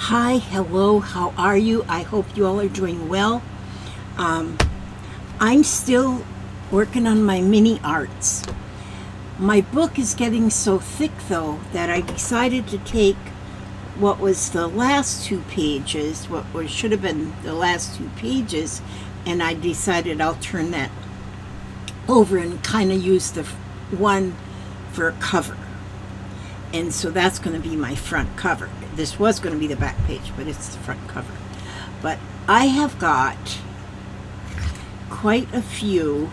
Hi, hello, how are you? I hope you all are doing well. I'm still working on my mini arts. My book is getting so thick, though, that I decided to take what was the last two pages, should have been the last two pages, and I decided I'll turn that over and kind of use the one for a cover. And so that's going to be my front cover. This was going to be the back page, but it's the front cover. But I have got quite a few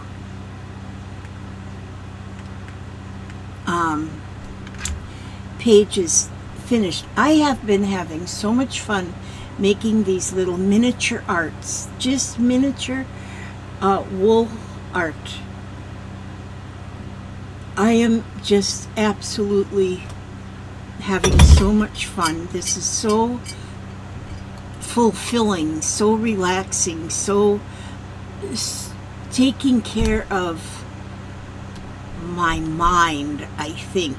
pages finished. I have been having so much fun making these little miniature arts, just miniature wool art. I am just absolutely having so much fun. This is so fulfilling, so relaxing, so taking care of my mind, I think,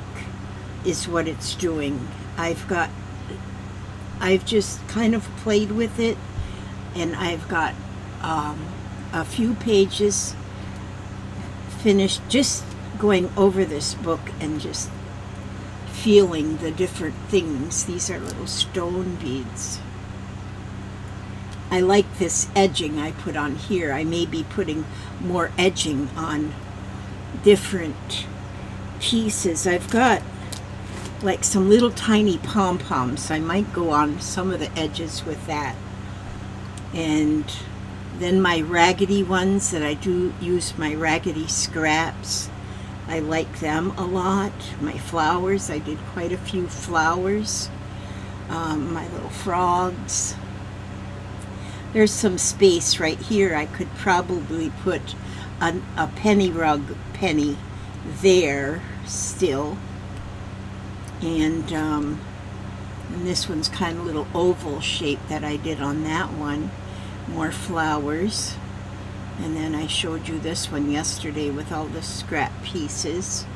is what it's doing. I've just kind of played with it, and I've got a few pages finished, just going over this book and just feeling the different things. These are little stone beads. I like this edging I put on here. I may be putting more edging on different pieces. I've got like some little tiny pom-poms. I might go on some of the edges with that. And then my raggedy ones that I do use, my raggedy scraps, I like them a lot. My flowers, I did quite a few flowers. My little frogs. There's some space right here. I could probably put a penny rug penny there still. And this one's kind of a little oval shape that I did on that one. More flowers. And then I showed you this one yesterday with all the scrap pieces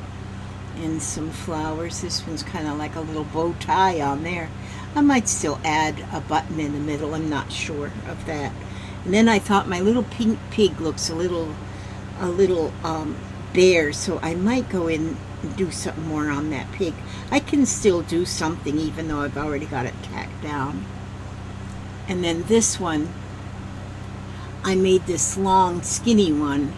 and some flowers. This one's kind of like a little bow tie on there. I might still add a button in the middle. I'm not sure of that. And then I thought my little pink pig looks a little bare, so I might go in and do something more on that pig. I can still do something even though I've already got it tacked down. And then this one, I made this long, skinny one.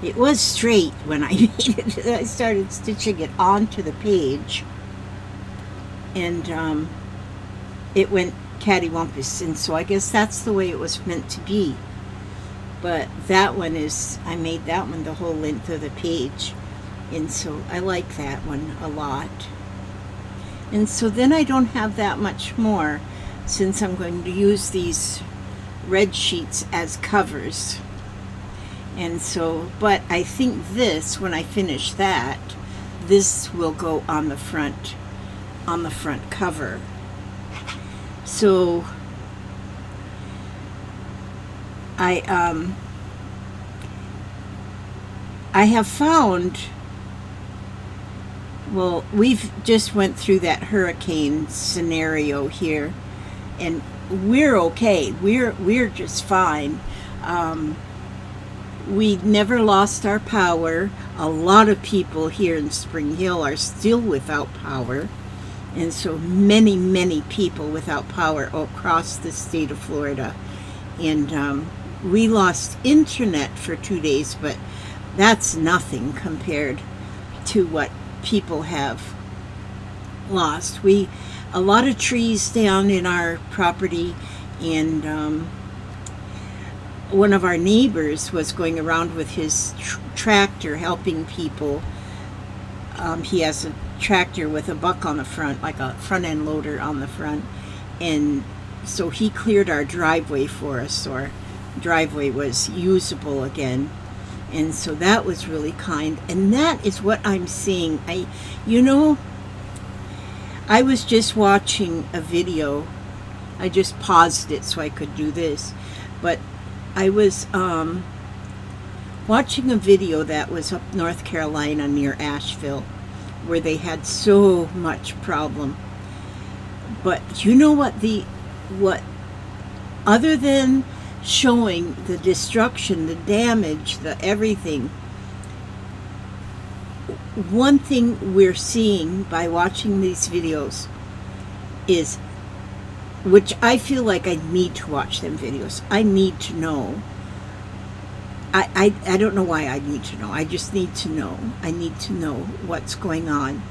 It was straight when I made it. I started stitching it onto the page. And it went cattywampus. And so I guess that's the way it was meant to be. But that one is, I made that one the whole length of the page. And so I like that one a lot. And so then I don't have that much more, since I'm going to use these red sheets as covers. And so, but I think this, when I finish that, this will go on the front cover. So I have found, well, we've just went through that hurricane scenario here, and we're okay. We're just fine. We never lost our power. A lot of people here in Spring Hill are still without power, and so many people without power across the state of Florida. And we lost internet for 2 days, but that's nothing compared to what people have lost. A lot of trees down in our property, and one of our neighbors was going around with his tractor helping people. He has a tractor with a buck on the front, like a front end loader on the front, and so he cleared our driveway for us, so our driveway was usable again. And so that was really kind, and that is what I'm seeing. I was just watching a video. I just paused it so I could do this. But I was watching a video that was up North Carolina near Asheville, where they had so much problem. But you know what? what other than showing the destruction, the damage, the everything, one thing we're seeing by watching these videos is, which I feel like I need to watch them videos. I need to know. I don't know why I need to know. I just need to know. I need to know what's going on.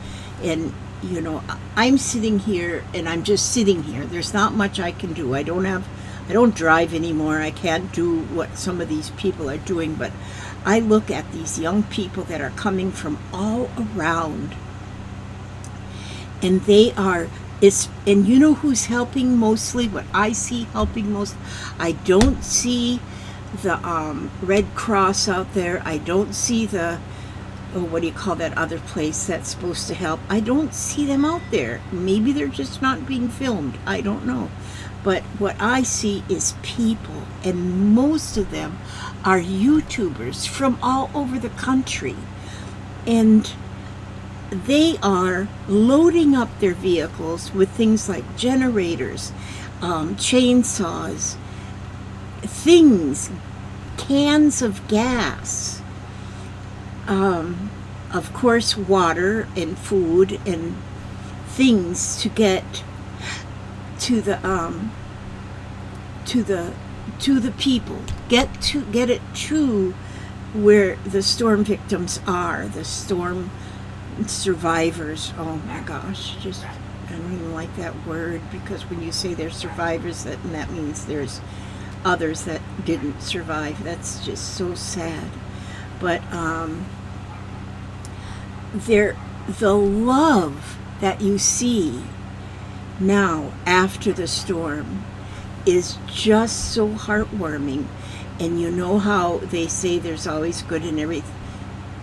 And, you know, I'm sitting here and I'm just sitting here. There's not much I can do. I don't drive anymore. I can't do what some of these people are doing, but I look at these young people that are coming from all around, and they are, and you know who's helping mostly? What I see helping most, I don't see the Red Cross out there. I don't see the, what do you call that other place that's supposed to help? I don't see them out there. Maybe they're just not being filmed. I don't know. But what I see is people, and most of them are YouTubers from all over the country. And they are loading up their vehicles with things like generators, chainsaws, things, cans of gas, of course water and food and things to get to the people, get it to where the storm victims are, the storm survivors. Oh my gosh, just, I don't even like that word, because when you say they're survivors, that means there's others that didn't survive. That's just so sad. But the love that you see now after the storm is just so heartwarming. And you know how they say there's always good in everything,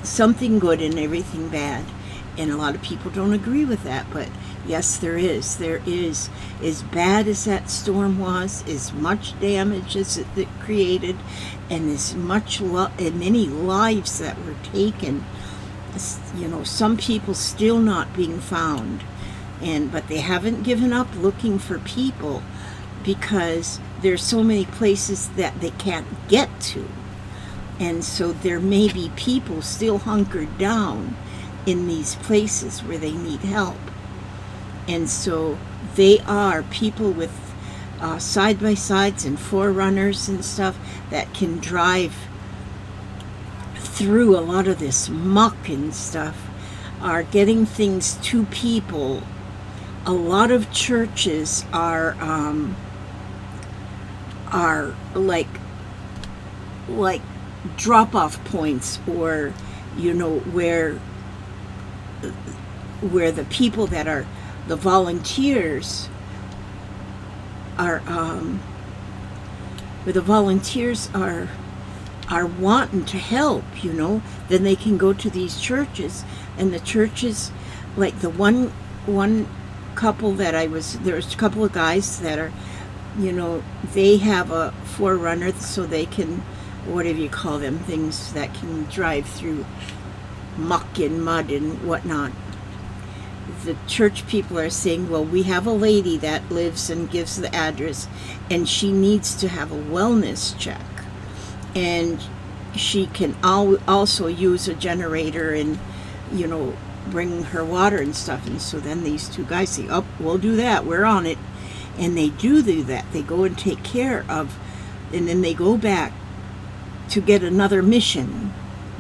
something good in everything bad, and a lot of people don't agree with that, but yes, there is. As bad as that storm was, as much damage as it created, and as much and many lives that were taken, you know, some people still not being found, but they haven't given up looking for people, because there's so many places that they can't get to. And so there may be people still hunkered down in these places where they need help. And so they are people with side-by-sides and forerunners and stuff that can drive through a lot of this muck and stuff, are getting things to people. A lot of churches are like drop-off points, or, you know, where the people that are the volunteers are where the volunteers are wanting to help, you know, then they can go to these churches. And the churches, like the one couple that there's a couple of guys that are, you know, they have a forerunner, so they can, whatever you call them, things that can drive through muck and mud and whatnot. The church people are saying, well, we have a lady that lives and gives the address, and she needs to have a wellness check, and she can also use a generator and, you know, bring her water and stuff. And so then these two guys say, oh, we'll do that, we're on it. And they do that. They go and take care of, and then they go back to get another mission.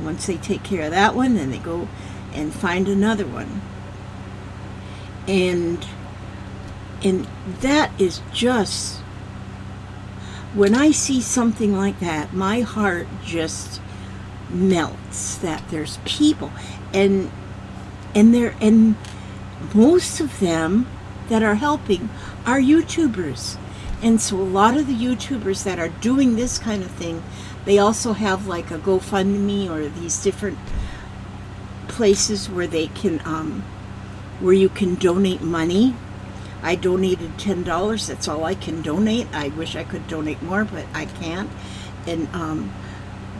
Once they take care of that one, then they go and find another one. And that is just, when I see something like that, my heart just melts, that there's people, and most of them that are helping are YouTubers. And so a lot of the YouTubers that are doing this kind of thing, they also have like a GoFundMe or these different places where they can where you can donate money. I donated $10. That's all I can donate. I wish I could donate more, but I can't. And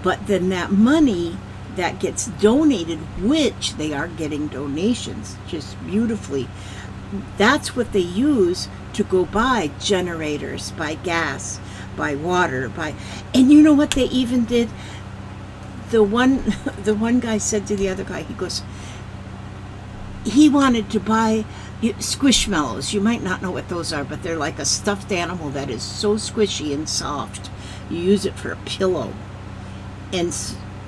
but then that money that gets donated, which they are getting donations just beautifully, that's what they use to go buy generators, buy gas, buy water, buy. And you know what they even did? The one guy said to the other guy, he goes, he wanted to buy squishmallows. You might not know what those are, but they're like a stuffed animal that is so squishy and soft. You use it for a pillow. And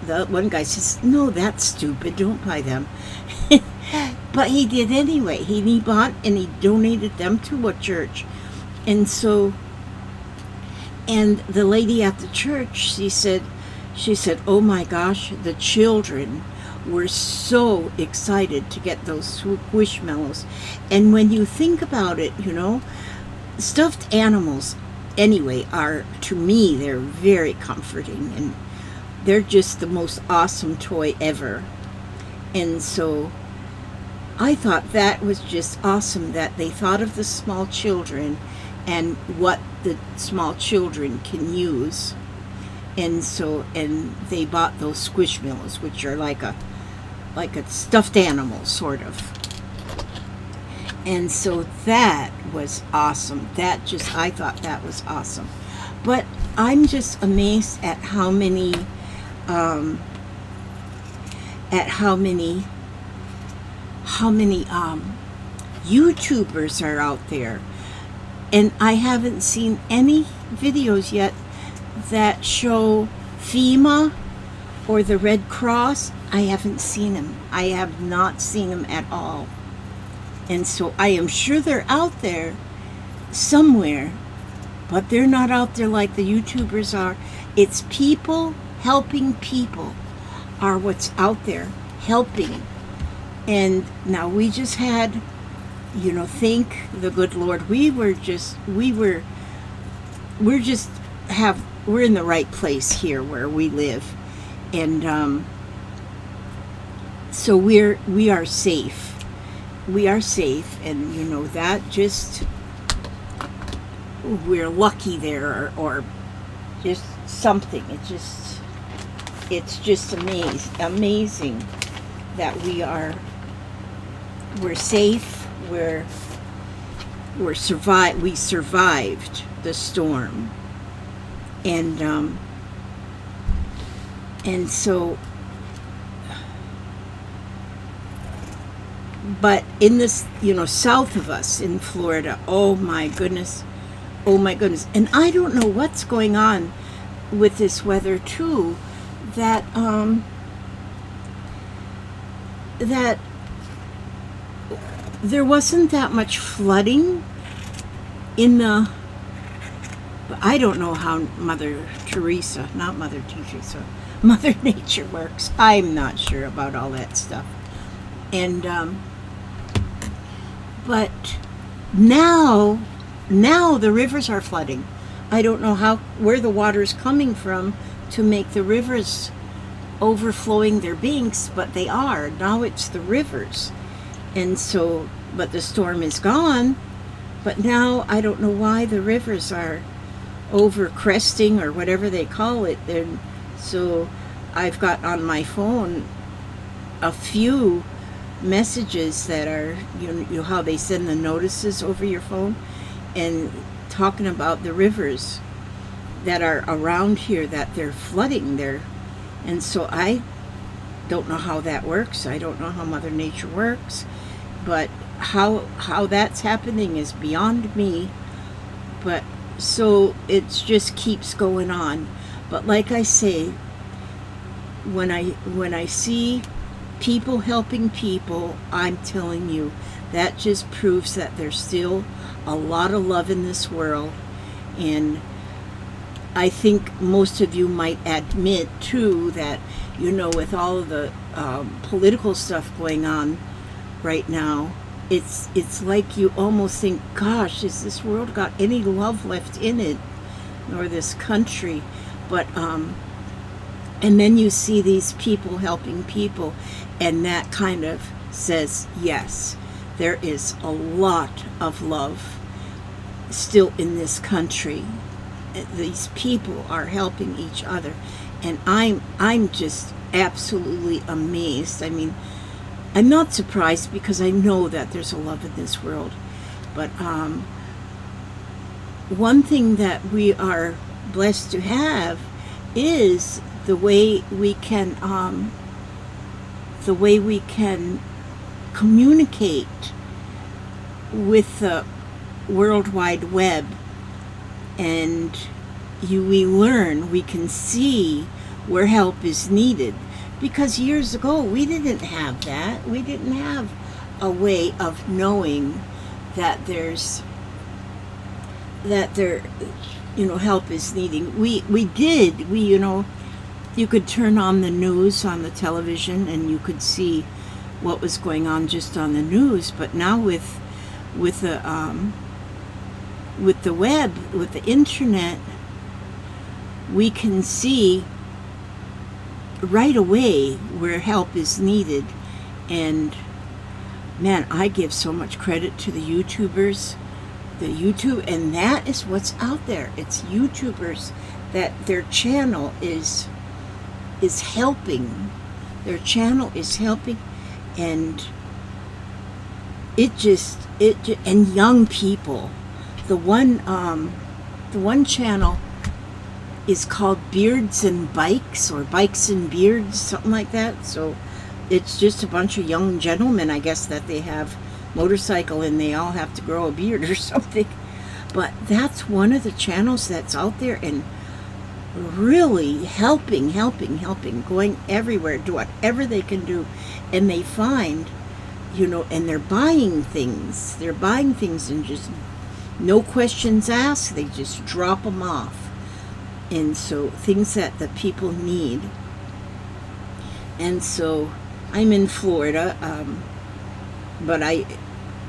the one guy says, no, that's stupid. Don't buy them. But he did anyway. He bought and he donated them to a church. And so, and the lady at the church, she said, oh my gosh, the children were so excited to get those squishmallows. And when you think about it, you know, stuffed animals anyway are, to me, they're very comforting, and they're just the most awesome toy ever. And so I thought that was just awesome that they thought of the small children and what the small children can use. And so, and they bought those squishmallows, which are like a stuffed animal, sort of. And so that was awesome. I thought that was awesome. But I'm just amazed at how many YouTubers are out there. And I haven't seen any videos yet that show FEMA or the Red Cross. I haven't seen them. I have not seen them at all. And so I am sure they're out there somewhere, but they're not out there like the YouTubers are. It's people helping people are what's out there helping. And now we just had, you know, thank the good Lord, we're in the right place here where we live. And so we are safe. We are safe, and you know that just we're lucky there, or just something. It's just amazing that we're safe. We survived the storm, and so. But in this, you know, south of us in Florida, oh my goodness. And I don't know what's going on with this weather too, that there wasn't that much flooding I don't know how Mother Nature works. I'm not sure about all that stuff. And but now the rivers are flooding. I don't know where the water's coming from to make the rivers overflowing their banks, but they are. Now it's the rivers. And so, but the storm is gone, but now I don't know why the rivers are over cresting or whatever they call it. And so I've got on my phone a few messages that are, you know how they send the notices over your phone, and talking about the rivers that are around here, that they're flooding there. And so I don't know how that works. I don't know how Mother Nature works, but how that's happening is beyond me. But so it just keeps going on. But like I say, when I see people helping people, I'm telling you, that just proves that there's still a lot of love in this world. And I think most of you might admit too that, you know, with all of the political stuff going on right now, it's like you almost think, gosh, has this world got any love left in it, or this country? But and then you see these people helping people, and that kind of says, yes, there is a lot of love still in this country. These people are helping each other, and I'm just absolutely amazed. I mean, I'm not surprised because I know that there's a love in this world. But one thing that we are blessed to have is the way we can communicate with the World Wide Web, and we can see where help is needed. Because years ago we didn't have that. We didn't have a way of knowing that there help is needing. You could turn on the news on the television and you could see what was going on just on the news. But now with the web, with the internet, we can see right away where help is needed. And man, I give so much credit to the YouTubers, and that is what's out there. It's YouTubers that their channel is helping. Their channel is helping, and and young people. The one channel is called Beards and Bikes, or Bikes and Beards, something like that. So it's just a bunch of young gentlemen, I guess, that they have motorcycle and they all have to grow a beard or something. But that's one of the channels that's out there and really helping, going everywhere, do whatever they can do. And they find, and they're buying things. They're buying things and just no questions asked. They just drop them off. And so things that the people need. And so I'm in Florida, but I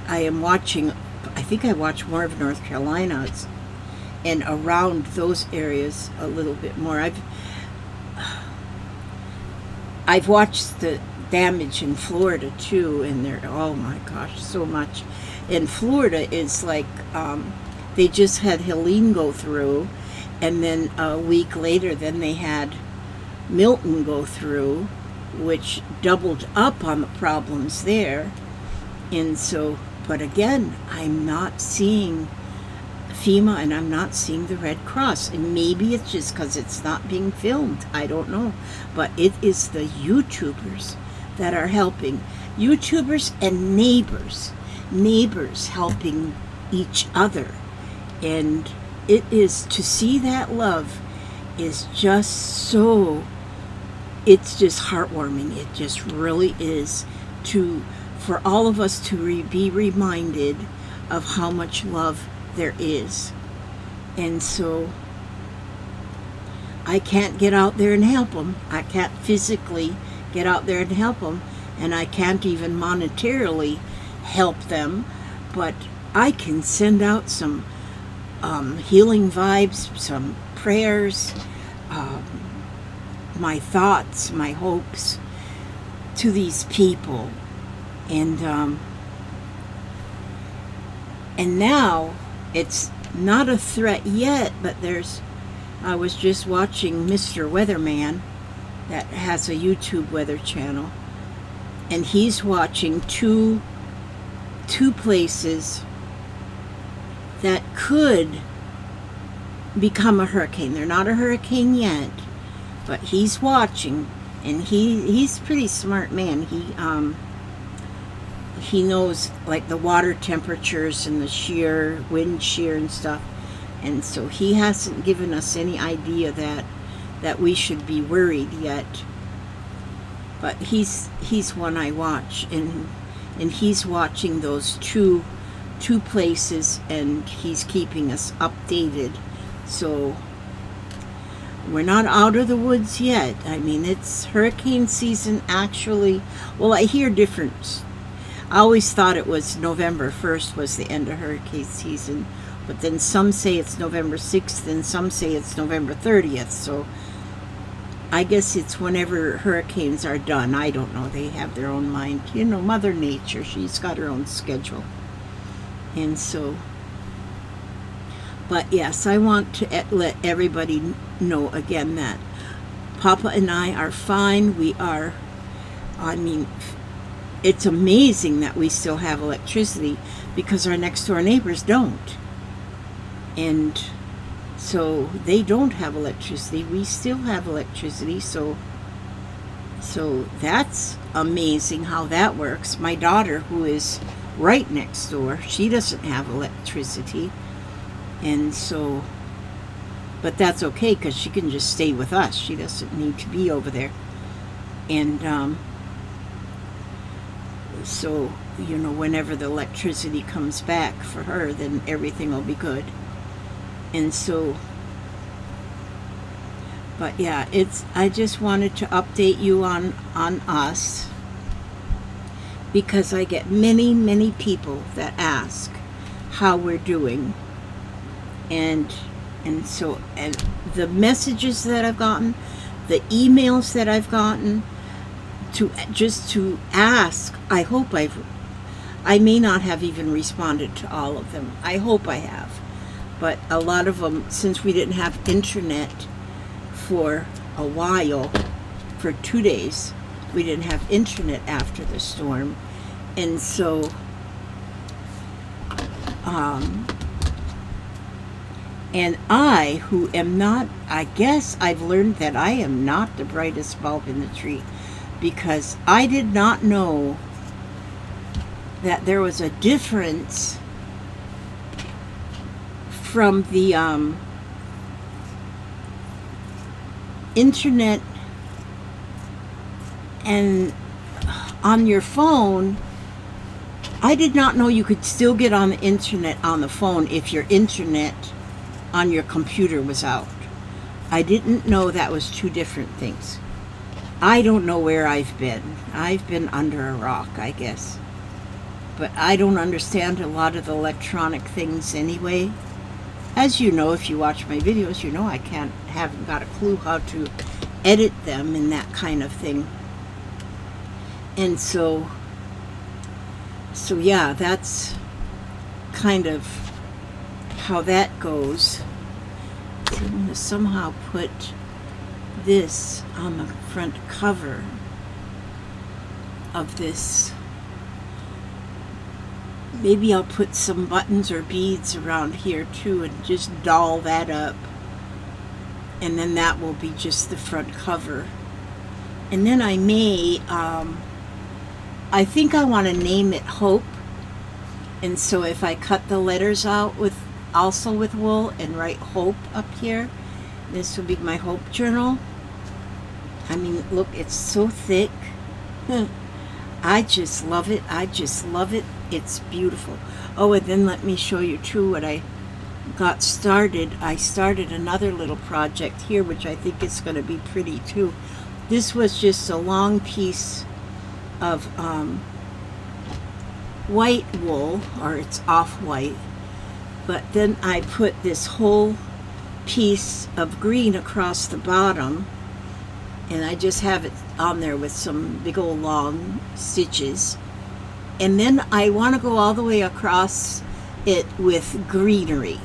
am watching, I think I watch more of North Carolina and around those areas a little bit more. I've watched the damage in Florida too, and they're, oh my gosh, so much. And Florida is like, they just had Helene go through, and then a week later, then they had Milton go through, which doubled up on the problems there. And so, but again, I'm not seeing FEMA and I'm not seeing the Red Cross. And maybe it's just because it's not being filmed. I don't know. But it is the YouTubers that are helping. YouTubers and neighbors. Neighbors helping each other. And it is, to see that love is just so, it's just heartwarming. It just really is, for all of us to be reminded of how much love there is. And so I can't get out there and help them. I can't physically get out there and help them, and I can't even monetarily help them, but I can send out some healing vibes, some prayers, my thoughts, my hopes to these people. And now it's not a threat yet, but I was just watching Mr. Weatherman that has a YouTube weather channel, and he's watching two places that could become a hurricane. They're not a hurricane yet, but he's watching, and he's a pretty smart man. He knows like the water temperatures and the wind shear and stuff, and so he hasn't given us any idea that we should be worried yet. But he's one I watch, and he's watching those two places, and he's keeping us updated. So we're not out of the woods yet. I mean, it's hurricane season actually. Well, I hear different. I always thought it was November 1st was the end of hurricane season, but then some say it's November 6th and some say it's November 30th. So I guess it's whenever hurricanes are done. I don't know. They have their own mind. Mother Nature, she's got her own schedule. And so, but yes, I want to let everybody know again that Papa and I are fine. We are, it's amazing that we still have electricity because our next door neighbors don't. And so they don't have electricity. We still have electricity. So that's amazing how that works. My daughter, who is right next door, she doesn't have electricity. And so, but that's okay because she can just stay with us. She doesn't need to be over there. And so, you know, whenever the electricity comes back for her, then everything will be good. And so, but yeah, I just wanted to update you on us, because I get many people that ask how we're doing. And so the messages that I've gotten, the emails that I've gotten, to ask, I may not have even responded to all of them. I hope I have. But a lot of them, since we didn't have internet for a while, for 2 days, we didn't have internet after the storm. And so, and I, who am not, I guess I've learned that I am not the brightest bulb in the tree, because I did not know that there was a difference from the internet and on your phone. I did not know you could still get on the internet on the phone if your internet on your computer was out. I didn't know that was two different things. I don't know where I've been. I've been under a rock, I guess. But I don't understand a lot of the electronic things anyway. As you know, if you watch my videos, you know I haven't got a clue how to edit them and that kind of thing. And so yeah, that's kind of how that goes. So I'm going to somehow put this on the front cover of this. Maybe I'll put some buttons or beads around here too and just doll that up. And then that will be just the front cover. And then I may, I think I want to name it Hope. And so if I cut the letters out also with wool and write Hope up here, this will be my Hope journal. I mean, look, it's so thick. I just love it. I just love it. It's beautiful. Oh, and then let me show you too what I got started. I started another little project here, which I think is going to be pretty too. This was just a long piece of white wool, or it's off-white, but then I put this whole piece of green across the bottom, and I just have it on there with some big old long stitches. And then I want to go all the way across it with greenery,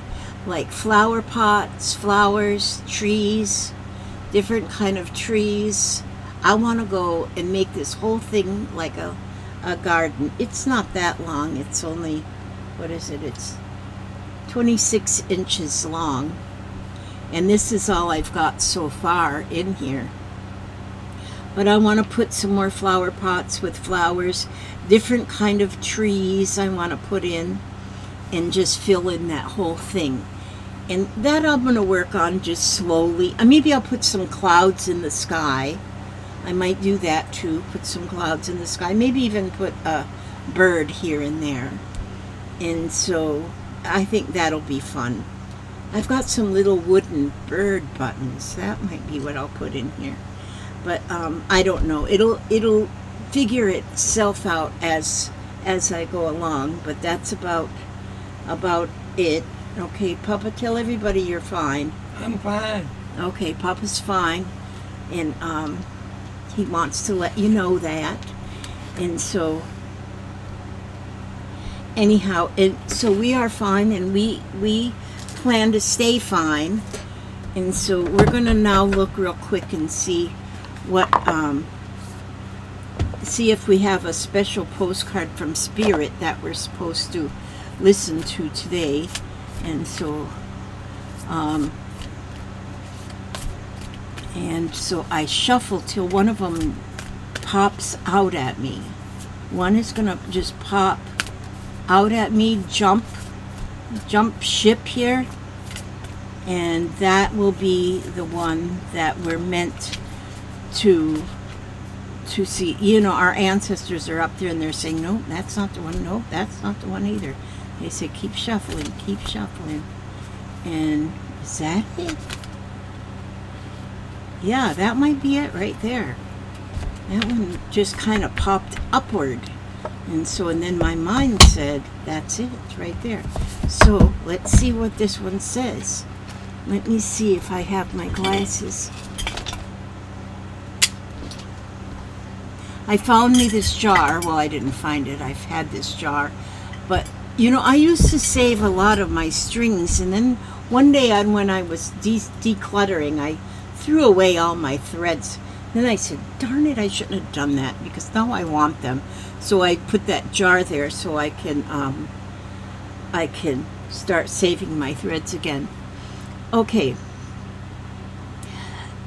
like flower pots, flowers, trees, different kind of trees. I want to go and make this whole thing like a garden. It's not that long. It's only, what is it? It's 26 inches long. And this is all I've got so far in here. But I want to put some more flower pots with flowers, different kind of trees I want to put in, and just fill in that whole thing. And that I'm going to work on just slowly. Maybe I'll put some clouds in the sky. I might do that too, put some clouds in the sky. Maybe even put a bird here and there. And so I think that'll be fun. I've got some little wooden bird buttons. That might be what I'll put in here. But I don't know. It'll figure itself out as I go along. But that's about it. Okay, Papa, tell everybody you're fine. I'm fine. Okay, Papa's fine, and he wants to let you know that. And so, anyhow, so we are fine, and we plan to stay fine. And so we're gonna now look real quick and see what see if we have a special postcard from Spirit that we're supposed to listen to today. And so I shuffle till one of them pops out at me. One is gonna just pop out at me, jump ship here, and that will be the one that we're meant to see. You know, our ancestors are up there and they're saying, no, that's not the one. No, that's not the one either. They say, keep shuffling, keep shuffling. And is that it? Yeah, that might be it right there. That one just kind of popped upward. And then my mind said, that's it, it's right there. So let's see what this one says. Let me see if I have my glasses. I found me this jar. Well, I didn't find it. I've had this jar. But, you know, I used to save a lot of my strings. And then one day when I was decluttering, I threw away all my threads. Then I said, darn it, I shouldn't have done that because now I want them. So I put that jar there so I can start saving my threads again. Okay.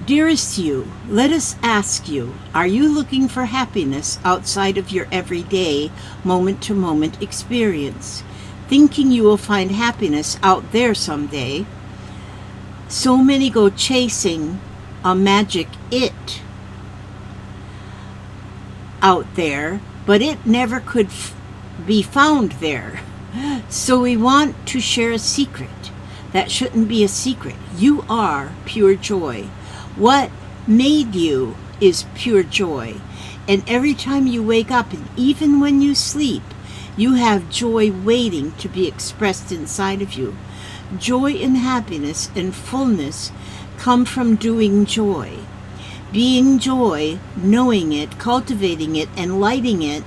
Dearest you, let us ask you, are you looking for happiness outside of your everyday, moment-to-moment experience? Thinking you will find happiness out there someday? So many go chasing a magic it out there, but it never could be found there. So we want to share a secret that shouldn't be a secret. You are pure joy. What made you is pure joy. And every time you wake up, and even when you sleep, you have joy waiting to be expressed inside of you. Joy and happiness and fullness come from doing joy. Being joy, knowing it, cultivating it, and lighting it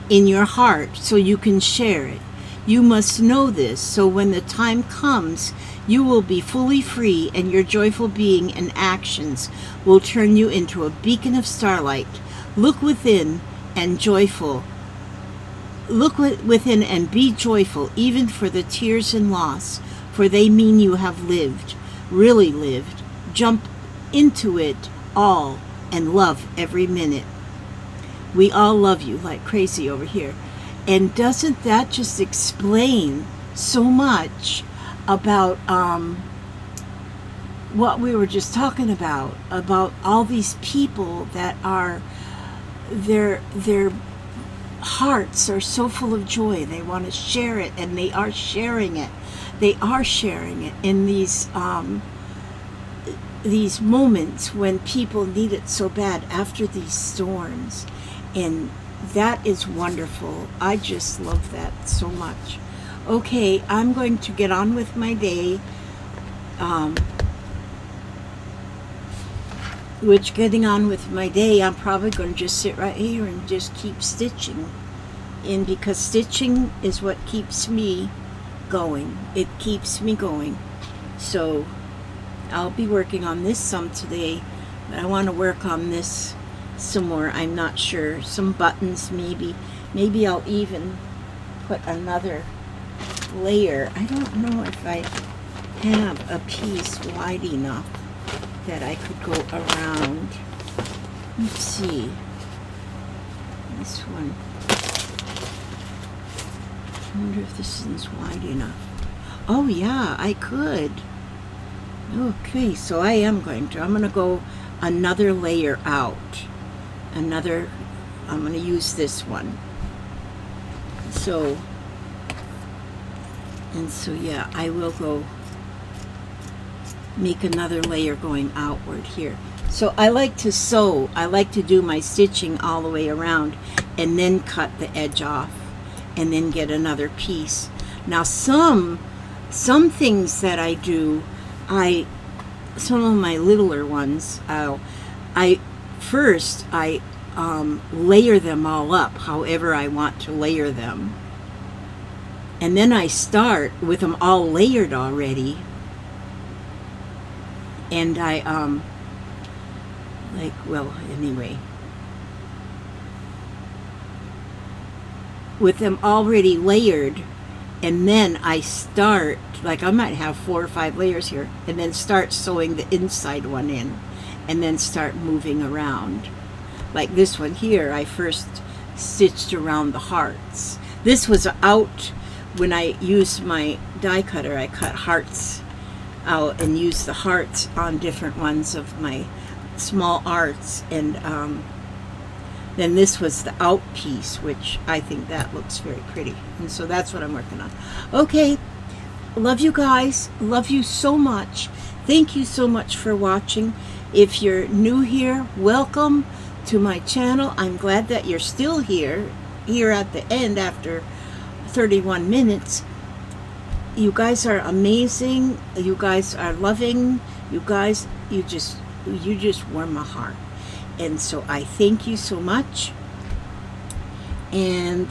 in your heart so you can share it. You must know this, so when the time comes, you will be fully free, and your joyful being and actions will turn you into a beacon of starlight. Look within and joyful. Look within and be joyful, even for the tears and loss, for they mean you have lived, really lived. Jump into it all and love every minute. We all love you like crazy over here. And doesn't that just explain so much about what we were just talking about all these people that are, their hearts are so full of joy. They want to share it, and they are sharing it. They are sharing it in these moments when people need it so bad after these storms. And that is wonderful. I just love that so much. Okay, I'm going to get on with my day. Getting on with my day, I'm probably going to just sit right here and just keep stitching. And because stitching is what keeps me going. It keeps me going. So I'll be working on this some today, but I want to work on this some more. I'm not sure. Some buttons maybe. Maybe I'll even put another layer. I don't know if I have a piece wide enough that I could go around. Let's see. This one. I wonder if this one's wide enough. Oh yeah, I could. Okay, so I'm going to go another layer out. I'm going to use this one. So yeah, I will go make another layer going outward here. So I like to sew. I like to do my stitching all the way around and then cut the edge off and then get another piece. Now some things that I do, some of my littler ones, I layer them all up however I want to layer them. And then I start with them all layered already. And with them already layered, and then I start, like I might have 4 or 5 layers here, and then start sewing the inside one in, and then start moving around. Like this one here, I first stitched around the hearts. This was out when I used my die cutter. I cut hearts out and used the hearts on different ones of my small arts, and then this was the out piece, which I think that looks very pretty, and so that's what I'm working on. Okay, love you guys, love you so much. Thank you so much for watching. If you're new here, welcome to my channel. I'm glad that you're still here at the end after 31 minutes. You guys are amazing. You guys are loving. You guys, you just warm my heart. And so I thank you so much. And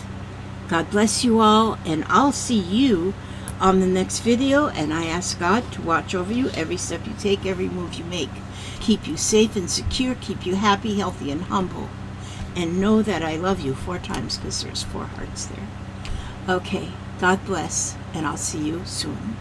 God bless you all. And I'll see you on the next video. And I ask God to watch over you every step you take, every move you make. Keep you safe and secure. Keep you happy, healthy, and humble. And know that I love you 4 times, because there's 4 hearts there. Okay. God bless. And I'll see you soon.